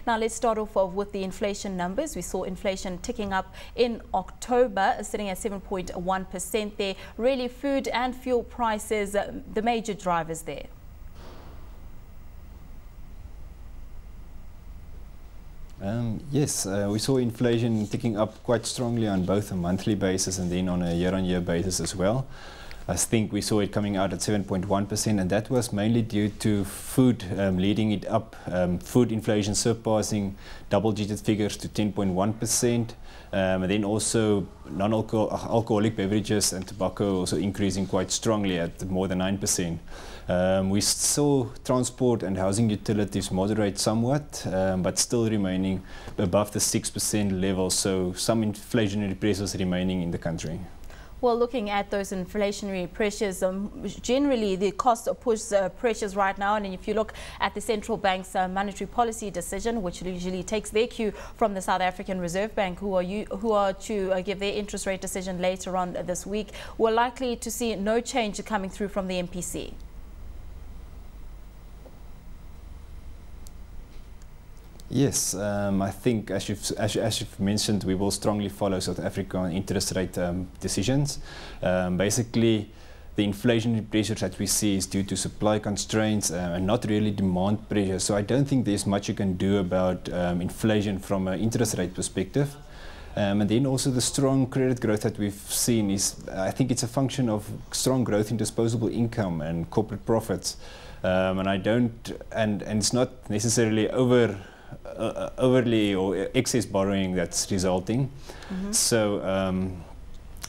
Now let's start off with the inflation numbers. We saw inflation ticking up in October, sitting at 7.1% there. Really, food and fuel prices, the major drivers there. Yes, we saw inflation ticking up quite strongly on both a monthly basis and then on a year-on-year basis as well. I think we saw it coming out at 7.1%, and that was mainly due to food leading it up. Food inflation surpassing double-digit figures to 10.1%, and then also non-alcoholic beverages and tobacco also increasing quite strongly at more than 9%. We saw transport and housing utilities moderate somewhat, but still remaining above the 6% level, so some inflationary pressures remaining in the country. Well, looking at those inflationary pressures, generally the cost push pressures right now, and if you look at the central bank's monetary policy decision, which usually takes their cue from the South African Reserve Bank, who are to give their interest rate decision later on this week, we're likely to see no change coming through from the MPC. Yes, I think as you've mentioned, we will strongly follow South Africa on interest rate decisions. Basically, the inflationary pressures that we see is due to supply constraints and not really demand pressure. So I don't think there's much you can do about inflation from an interest rate perspective. And then also the strong credit growth that we've seen is, I think it's a function of strong growth in disposable income and corporate profits. And it's not necessarily overly or excess borrowing that's resulting. So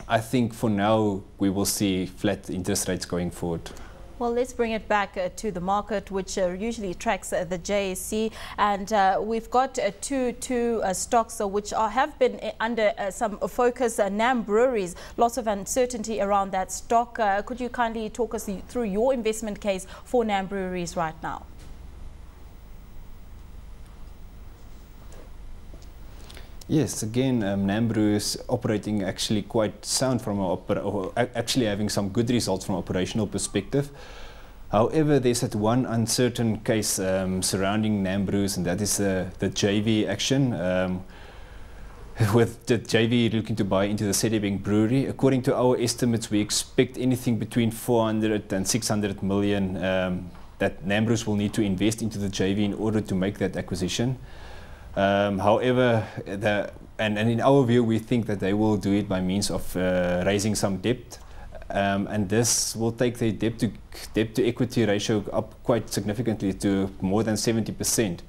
I think for now we will see flat interest rates going forward. Well, let's bring it back to the market, which usually tracks the JSE, and we've got two stocks which have been under some focus. NAM Breweries, lots of uncertainty around that stock. Could you kindly talk us through your investment case for NAM Breweries right now? Yes, again, NAM Brew is operating actually quite sound actually having some good results from an operational perspective. However, there's that one uncertain case surrounding NAM Brews, and that is the JV action. With the JV looking to buy into the Sedibeng brewery. According to our estimates, we expect anything between 400 and 600 million that NAM Brews will need to invest into the JV in order to make that acquisition. However, and in our view, we think that they will do it by means of raising some debt, and this will take their debt to equity ratio up quite significantly to more than 70%.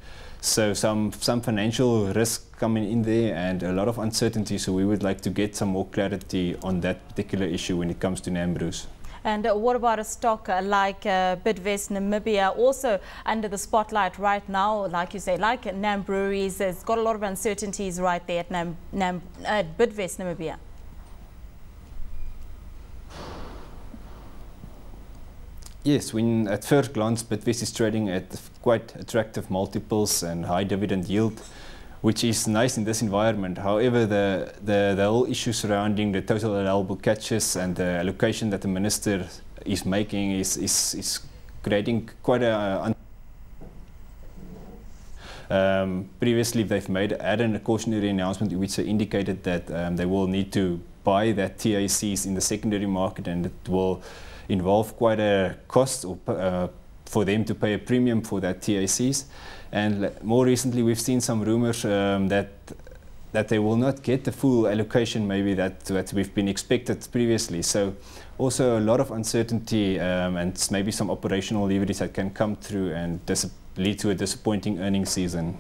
So some financial risk coming in there and a lot of uncertainty. So we would like to get some more clarity on that particular issue when it comes to NAM Brews. And what about a stock like Bidvest Namibia, also under the spotlight right now, like you say, like NAM Breweries? It's got a lot of uncertainties right there at Bidvest Namibia. Yes, when at first glance Bidvest is trading at quite attractive multiples and high dividend yield, which is nice in this environment. However, the whole issue surrounding the total allowable catches and the allocation that the minister is making is creating quite a... previously, they've added a cautionary announcement in which they indicated that they will need to buy that TACs in the secondary market, and it will involve quite a cost for them to pay a premium for that TACs. And more recently, we've seen some rumors that they will not get the full allocation maybe that we've been expected previously. So also a lot of uncertainty and maybe some operational leverage that can come through and lead to a disappointing earnings season.